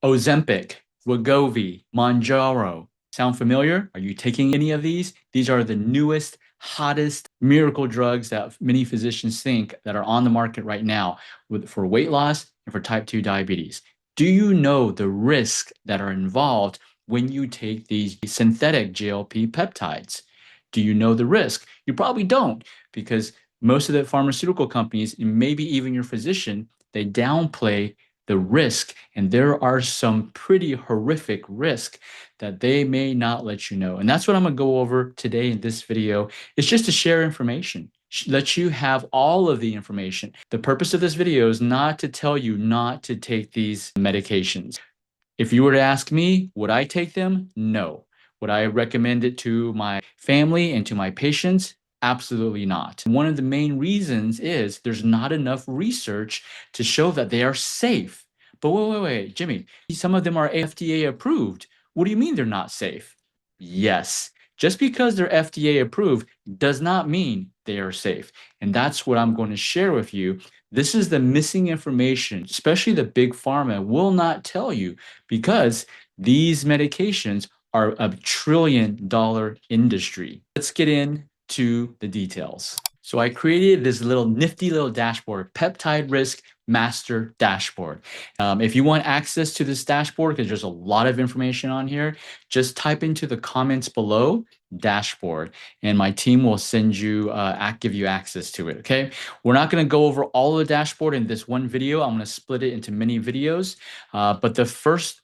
Ozempic, Wegovy, Manjaro. Sound familiar? Are you taking any of these? These are the newest, hottest miracle drugs that many physicians think that are on the market right now for weight loss and for type 2 diabetes. Do you know the risks that are involved when you take these synthetic GLP peptides? Do you know the risk? You probably don't, because most of the pharmaceutical companies, and maybe even your physician, they downplay the risk, and there are some pretty horrific risk that they may not let you know. And that's what I'm going to go over today in this video. It's just to share information, let you have all of the information. The purpose of this video is not to tell you not to take these medications. If you were to ask me, would I take them? No. Would I recommend it to my family and to my patients? Absolutely not. One of the main reasons is there's not enough research to show that they are safe. But wait, Jimmy, some of them are FDA approved. What do you mean they're not safe? Yes. Just because they're FDA approved does not mean they are safe. And that's what I'm going to share with you. This is the missing information, especially the big pharma will not tell you, because these medications are a $1 trillion industry. Let's get into the details. So I created this nifty little dashboard, Peptide Risk Master Dashboard. If you want access to this dashboard, because there's a lot of information on here, just type into the comments below dashboard, and my team will send you, give you access to it, okay? We're not gonna go over all of the dashboard in this one video. I'm gonna split it into many videos, but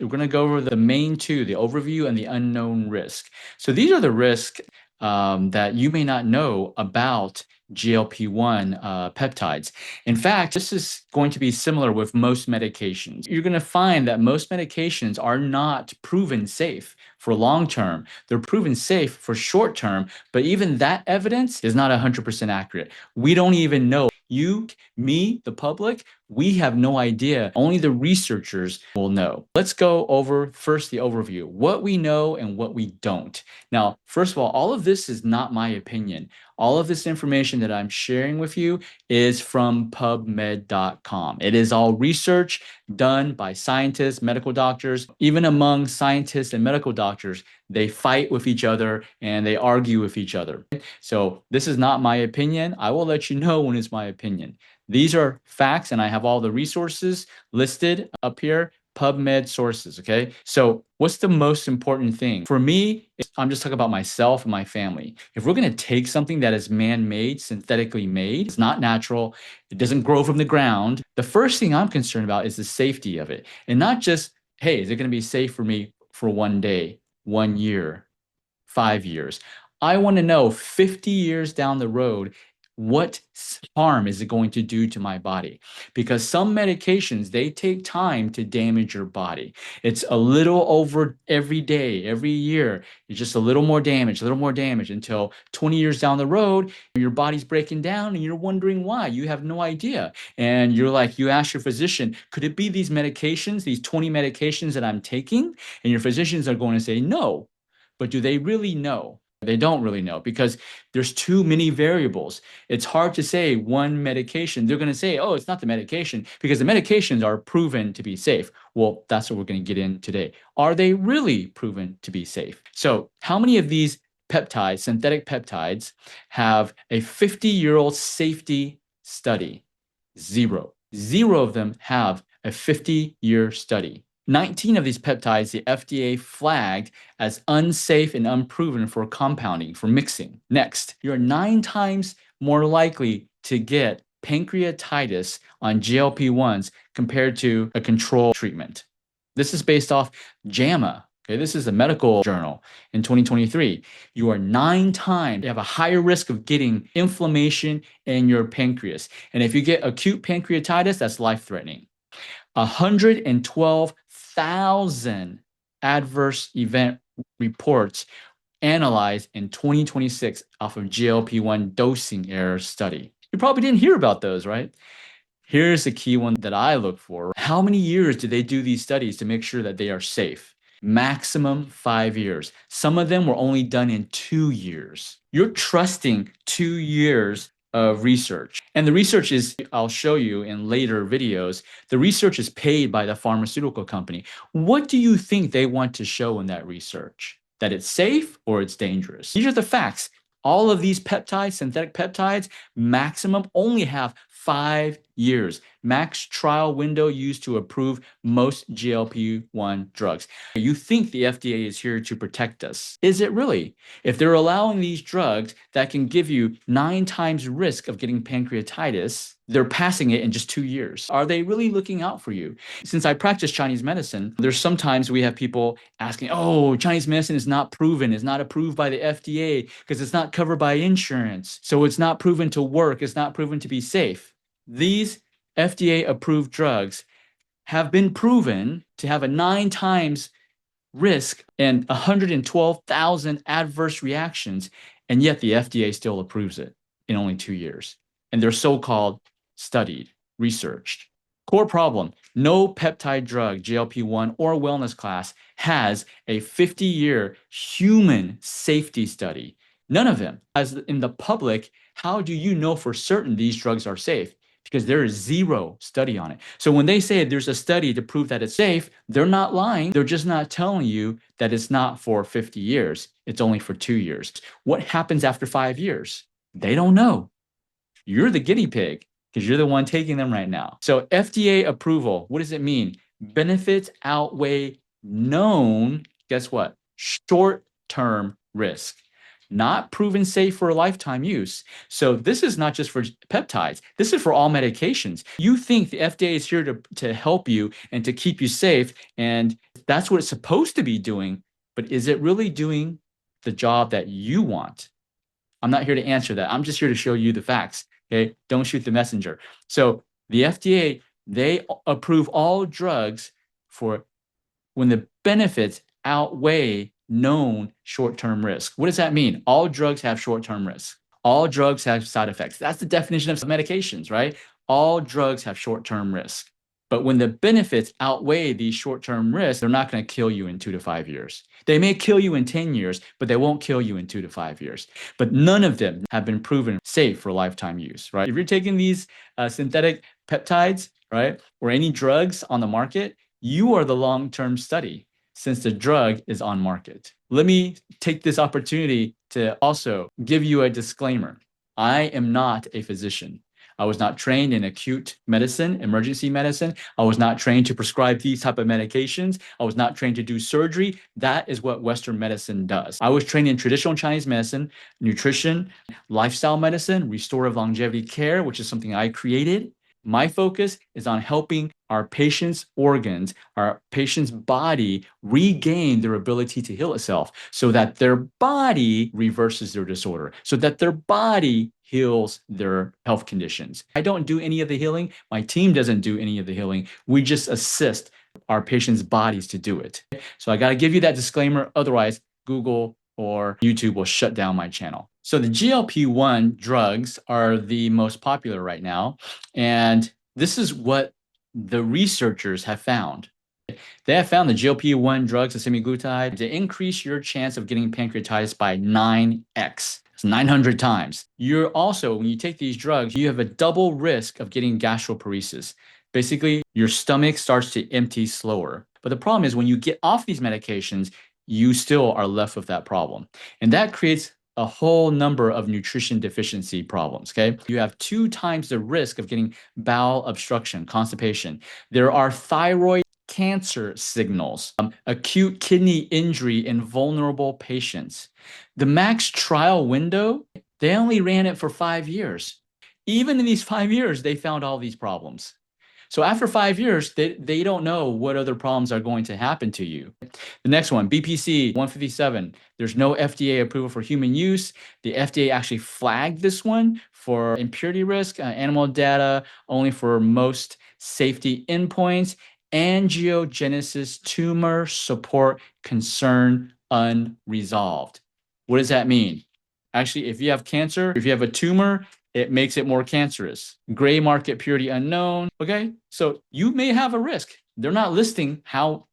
we're gonna go over the main two, the overview and the unknown risk. So these are the risks that you may not know about GLP-1 peptides. In fact, this is going to be similar with most medications. You're going to find that most medications are not proven safe for long term. They're proven safe for short term, but even that evidence is not 100% accurate. We don't even know. You, me, the public, we have no idea. Only the researchers will know. Let's go over first the overview, what we know and what we don't. Now, first of all of this is not my opinion. All of this information that I'm sharing with you is from PubMed.com. It is all research done by scientists, medical doctors. Even among scientists and medical doctors, they fight with each other and they argue with each other. So this is not my opinion. I will let you know when it's my opinion. These are facts, and I have all the resources listed up here. PubMed sources, okay? So what's the most important thing? For me, I'm just talking about myself and my family. If we're gonna take something that is man-made, synthetically made, it's not natural, it doesn't grow from the ground, the first thing I'm concerned about is the safety of it. And not just, hey, is it gonna be safe for me for 1 day, 1 year, 5 years? I wanna know 50 years down the road, what harm is it going to do to my body? Because some medications, they take time to damage your body. It's a little over every day, every year. It's just a little more damage until 20 years down the road, your body's breaking down and you're wondering why. You have no idea. And you ask your physician, could it be these medications, these 20 medications that I'm taking? And your physicians are going to say no. But do they really know? They don't really know, because there's too many variables. It's hard to say one medication. They're going to say, oh, it's not the medication, because the medications are proven to be safe. Well, that's what we're going to get in today. Are they really proven to be safe? So how many of these peptides, synthetic peptides, have a 50-year-old safety study? Zero. Zero of them have a 50-year study. 19 of these peptides, the FDA flagged as unsafe and unproven for compounding, for mixing. Next, you're 9 times more likely to get pancreatitis on GLP-1s compared to a control treatment. This is based off JAMA. Okay, this is a medical journal in 2023. You have a higher risk of getting inflammation in your pancreas. And if you get acute pancreatitis, that's life-threatening. 112,000 adverse event reports analyzed in 2026 off of GLP-1 dosing error study. You probably didn't hear about those, right? Here's the key one that I look for. How many years do they do these studies to make sure that they are safe? Maximum 5 years. Some of them were only done in 2 years. You're trusting 2 years of research. And the research is, I'll show you in later videos, the research is paid by the pharmaceutical company. What do you think they want to show in that research? That it's safe or it's dangerous? These are the facts. All of these peptides, synthetic peptides, maximum only have 5 years. Max trial window used to approve most GLP-1 drugs. You think the FDA is here to protect us. Is it really? If they're allowing these drugs that can give you 9 times risk of getting pancreatitis, they're passing it in just 2 years. Are they really looking out for you? Since I practice Chinese medicine, there's sometimes we have people asking, oh, Chinese medicine is not proven, it's not approved by the FDA because it's not covered by insurance. So it's not proven to work, it's not proven to be safe. These FDA approved drugs have been proven to have a 9 times risk and 112,000 adverse reactions, and yet the FDA still approves it in only 2 years. And they're so-called studied, researched. Core problem, no peptide drug, GLP-1 or wellness class has a 50-year human safety study. None of them. As in the public, how do you know for certain these drugs are safe? Because there is zero study on it. So when they say there's a study to prove that it's safe, they're not lying. They're just not telling you that it's not for 50 years. It's only for 2 years. What happens after 5 years? They don't know. You're the guinea pig because you're the one taking them right now. So FDA approval, what does it mean? Benefits outweigh known, guess what? Short-term risk. Not proven safe for lifetime use. So this is not just for peptides. This is for all medications. You think the FDA is here to help you and to keep you safe, and that's what it's supposed to be doing, but is it really doing the job that you want? I'm not here to answer that. I'm just here to show you the facts, okay? Don't shoot the messenger. So the FDA, they approve all drugs for when the benefits outweigh known short-term risk. What does that mean? All drugs have short-term risk. All drugs have side effects. That's the definition of medications, right? All drugs have short-term risk. But when the benefits outweigh these short-term risks, they're not going to kill you in 2 to 5 years. They may kill you in 10 years, but they won't kill you in 2 to 5 years. But none of them have been proven safe for lifetime use, right? If you're taking these synthetic peptides, right, or any drugs on the market, you are the long-term study since the drug is on market. Let me take this opportunity to also give you a disclaimer. I am not a physician. I was not trained in acute medicine, emergency medicine. I was not trained to prescribe these type of medications. I was not trained to do surgery. That is what Western medicine does. I was trained in traditional Chinese medicine, nutrition, lifestyle medicine, restorative longevity care, which is something I created. My focus is on helping our patients' organs, our patient's body regain their ability to heal itself so that their body reverses their disorder, so that their body heals their health conditions. I don't do any of the healing. My team doesn't do any of the healing. We just assist our patients' bodies to do it. So I got to give you that disclaimer. Otherwise, Google or YouTube will shut down my channel. So the GLP-1 drugs are the most popular right now. And this is what the researchers have found. They have found the GLP-1 drugs, the semaglutide, to increase your chance of getting pancreatitis by 9x. It's 900 times. You're also, when you take these drugs, you have a double risk of getting gastroparesis. Basically, your stomach starts to empty slower. But the problem is when you get off these medications, you still are left with that problem. And that creates a whole number of nutrition deficiency problems, okay? You have 2 times the risk of getting bowel obstruction, constipation. There are thyroid cancer signals, acute kidney injury in vulnerable patients. The max trial window, they only ran it for 5 years. Even in these 5 years, they found all these problems. So after 5 years, they don't know what other problems are going to happen to you. The next one, BPC 157. There's no FDA approval for human use. The FDA actually flagged this one for impurity risk, animal data only for most safety endpoints, angiogenesis tumor support concern unresolved. What does that mean? Actually, if you have cancer, if you have a tumor, it makes it more cancerous. Gray market purity unknown. Okay, so you may have a risk. They're not listing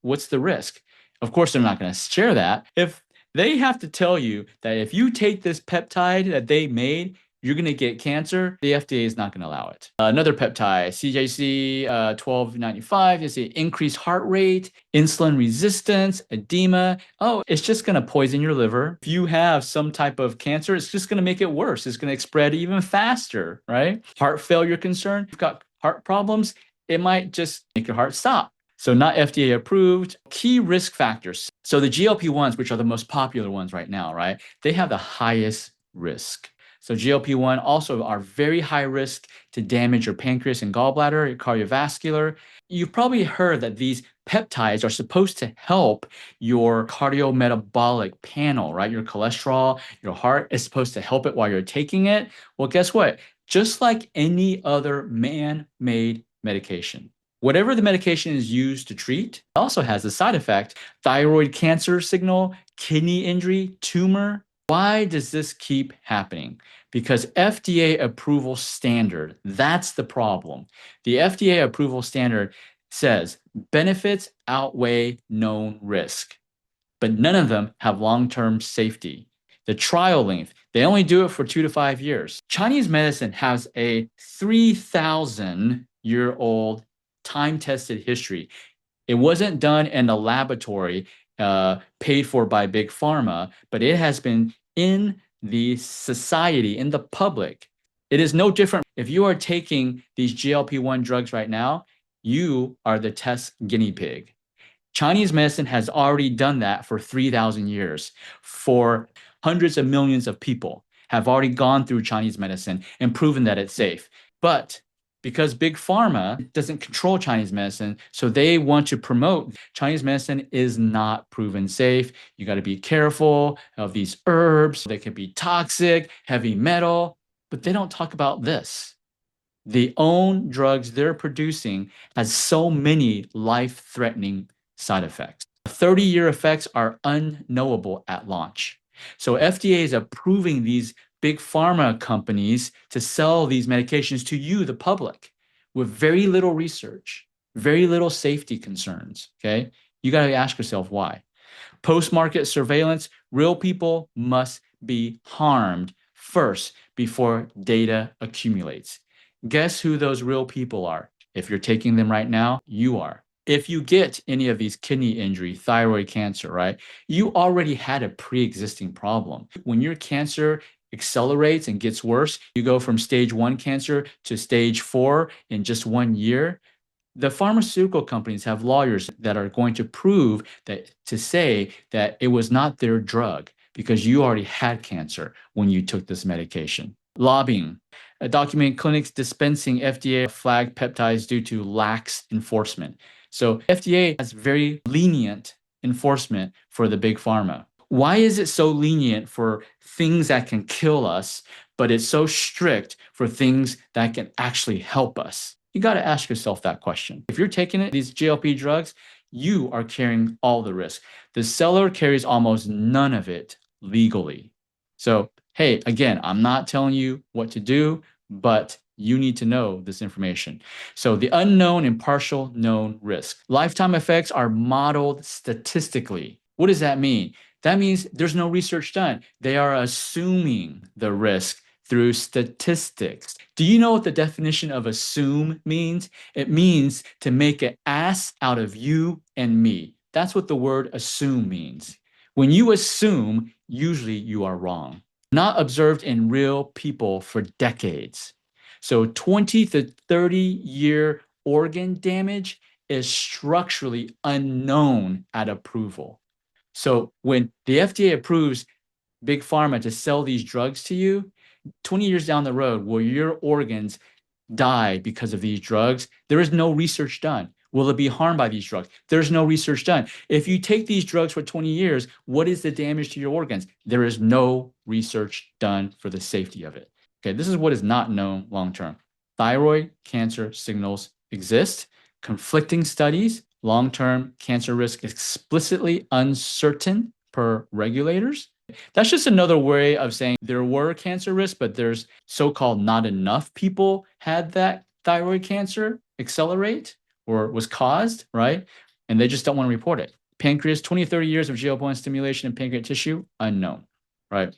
what's the risk. Of course, they're not going to share that. If they have to tell you that if you take this peptide that they made, you're going to get cancer, the FDA is not going to allow it. Another peptide, CJC 1295, you see increased heart rate, insulin resistance, edema. Oh, it's just going to poison your liver. If you have some type of cancer, it's just going to make it worse. It's going to spread even faster, right? Heart failure concern, you've got heart problems, it might just make your heart stop. So not FDA approved. Key risk factors. So the GLP-1s, which are the most popular ones right now, right? They have the highest risk. So GLP-1 also are very high risk to damage your pancreas and gallbladder, your cardiovascular. You've probably heard that these peptides are supposed to help your cardiometabolic panel, right? Your cholesterol, your heart is supposed to help it while you're taking it. Well, guess what? Just like any other man-made medication, whatever the medication is used to treat also has a side effect: thyroid cancer signal, kidney injury, tumor. Why does this keep happening? Because FDA approval standard, that's the problem. The FDA approval standard says benefits outweigh known risk, but none of them have long-term safety. The trial length, they only do it for 2 to 5 years. Chinese medicine has a 3,000-year-old time-tested history. It wasn't done in a laboratory paid for by big pharma, but it has been in the society, in the public. It is no different. If you are taking these GLP-1 drugs right now, you are the test guinea pig. Chinese medicine has already done that for 3,000 years. For hundreds of millions of people have already gone through Chinese medicine and proven that it's safe. But because big pharma doesn't control Chinese medicine, so they want to promote Chinese medicine is not proven safe. You got to be careful of these herbs. They can be toxic, heavy metal, but they don't talk about this. The own drugs they're producing has so many life-threatening side effects. 30-year effects are unknowable at launch. So FDA is approving these big pharma companies to sell these medications to you, the public, with very little research, very little safety concerns, okay? You got to ask yourself why. Post-market surveillance, real people must be harmed first before data accumulates. Guess who those real people are? If you're taking them right now, you are. If you get any of these kidney injury, thyroid cancer, right, you already had a pre-existing problem. When your cancer accelerates and gets worse, you go from stage 1 cancer to stage 4 in just 1 year. The pharmaceutical companies have lawyers that are going to prove that, to say that it was not their drug because you already had cancer when you took this medication. Lobbying. Document clinics dispensing FDA flagged peptides due to lax enforcement. So FDA has very lenient enforcement for the big pharma. Why is it so lenient for things that can kill us, but it's so strict for things that can actually help us? You got to ask yourself that question. If you're taking these GLP drugs, you are carrying all the risk. The seller carries almost none of it legally. So, hey, again, I'm not telling you what to do, but you need to know this information. So the unknown and partial known risk. Lifetime effects are modeled statistically. What does that mean? That means there's no research done. They are assuming the risk through statistics. Do you know what the definition of assume means? It means to make an ass out of you and me. That's what the word assume means. When you assume, usually you are wrong. Not observed in real people for decades. So 20 to 30-year organ damage is structurally unknown at approval. So when the FDA approves big pharma to sell these drugs to you, 20 years down the road, will your organs die because of these drugs? There is no research done. Will it be harmed by these drugs? There's no research done. If you take these drugs for 20 years, what is the damage to your organs? There is no research done for the safety of it. Okay, this is what is not known long-term. Thyroid cancer signals exist. Conflicting studies, long-term cancer risk explicitly uncertain per regulators. That's just another way of saying there were cancer risks, but there's so-called not enough people had that thyroid cancer accelerate or was caused, right? And they just don't want to report it. Pancreas, 20, 30 years of GLP-1 stimulation in pancreatic tissue, unknown, right?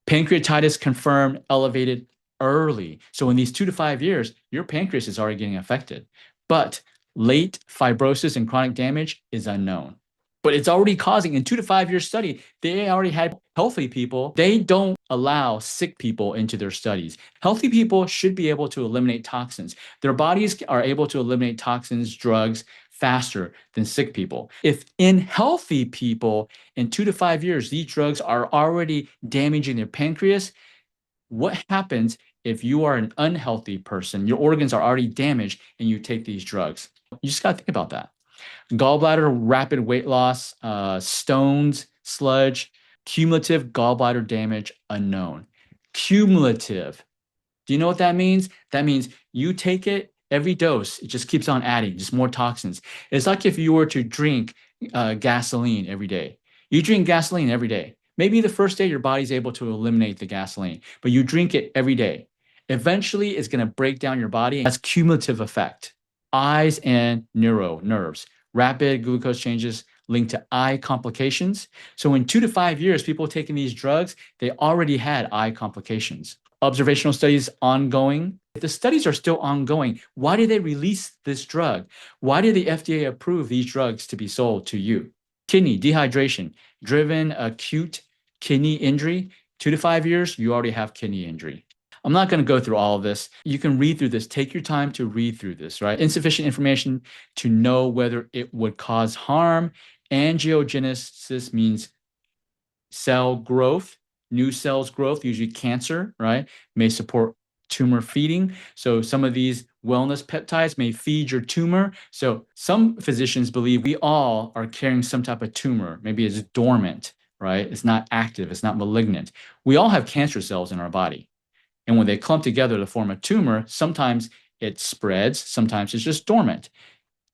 Pancreatitis confirmed elevated early. So in these 2 to 5 years, your pancreas is already getting affected. But late fibrosis and chronic damage is unknown. But it's already causing, in 2 to 5 year study, they already had healthy people. They don't allow sick people into their studies. Healthy people should be able to eliminate toxins. Their bodies are able to eliminate toxins, drugs faster than sick people. If in healthy people in 2 to 5 years, these drugs are already damaging their pancreas, what happens if you are an unhealthy person, your organs are already damaged, and you take these drugs? You just got to think about that. Gallbladder, rapid weight loss, stones, sludge, cumulative gallbladder damage, unknown. Cumulative. Do you know what that means? That means you take it, every dose, it just keeps on adding, just more toxins. It's like if you were to drink gasoline every day. You drink gasoline every day. Maybe the first day your body's able to eliminate the gasoline, but you drink it every day. Eventually, it's going to break down your body. That's cumulative effect. Eyes and nerves. Rapid glucose changes linked to eye complications. So in 2 to 5 years, people taking these drugs, they already had eye complications. Observational studies ongoing. If the studies are still ongoing, why did they release this drug? Why did the FDA approve these drugs to be sold to you? Kidney dehydration, driven acute kidney injury. 2 to 5 years, you already have kidney injury. I'm not going to go through all of this. You can read through this. Take your time to read through this, right? Insufficient information to know whether it would cause harm. Angiogenesis means cell growth, new cells growth, usually cancer, right? May support tumor feeding. So some of these wellness peptides may feed your tumor. So some physicians believe we all are carrying some type of tumor. Maybe it's dormant, right? It's not active. It's not malignant. We all have cancer cells in our body. And when they clump together to form a tumor, sometimes it spreads, sometimes it's just dormant.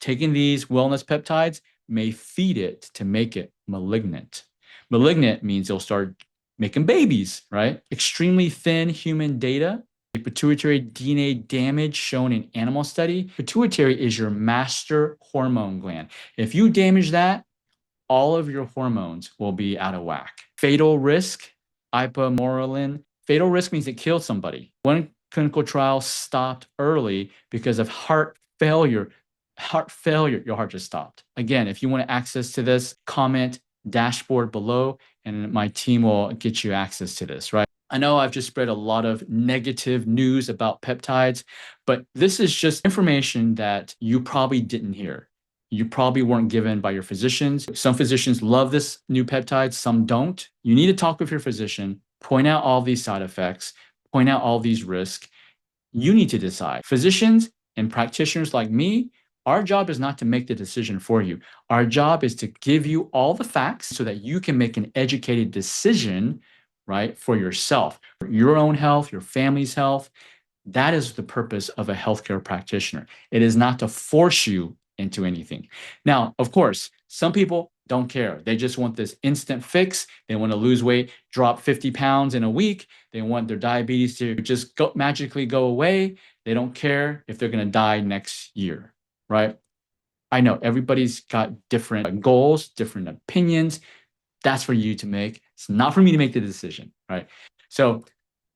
Taking these wellness peptides may feed it to make it malignant. Malignant means they'll start making babies, right? Extremely thin human data. Pituitary DNA damage shown in animal study. Pituitary is your master hormone gland. If you damage that, all of your hormones will be out of whack. Fatal risk, ipamorelin. Fatal risk means it killed somebody. One clinical trial stopped early because of heart failure. Heart failure, your heart just stopped. Again, if you want access to this, comment dashboard below and my team will get you access to this, right? I know I've just spread a lot of negative news about peptides, but this is just information that you probably didn't hear. You probably weren't given by your physicians. Some physicians love this new peptide, some don't. You need to talk with your physician, point out all these side effects, point out all these risks. You need to decide. Physicians and practitioners like me, our job is not to make the decision for you. Our job is to give you all the facts so that you can make an educated decision, right, for yourself, for your own health, your family's health. That is the purpose of a healthcare practitioner. It is not to force you into anything. Now, of course, some people don't care. They just want this instant fix. They want to lose weight, drop 50 pounds in a week. They want their diabetes to just magically go away. They don't care if they're going to die next year, right? I know everybody's got different goals, different opinions. That's for you to make. It's not for me to make the decision, right? So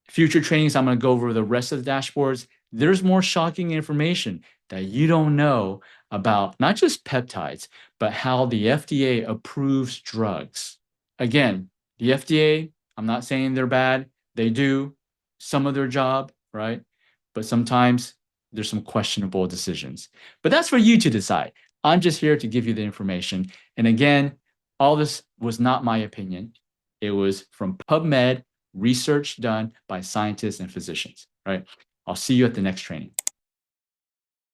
future trainings, I'm going to go over the rest of the dashboards. There's more shocking information that you don't know about not just peptides, but how the FDA approves drugs. Again, the FDA, I'm not saying they're bad. They do some of their job, right? But sometimes there's some questionable decisions. But that's for you to decide. I'm just here to give you the information. And again, all this was not my opinion. It was from PubMed, research done by scientists and physicians, right? I'll see you at the next training.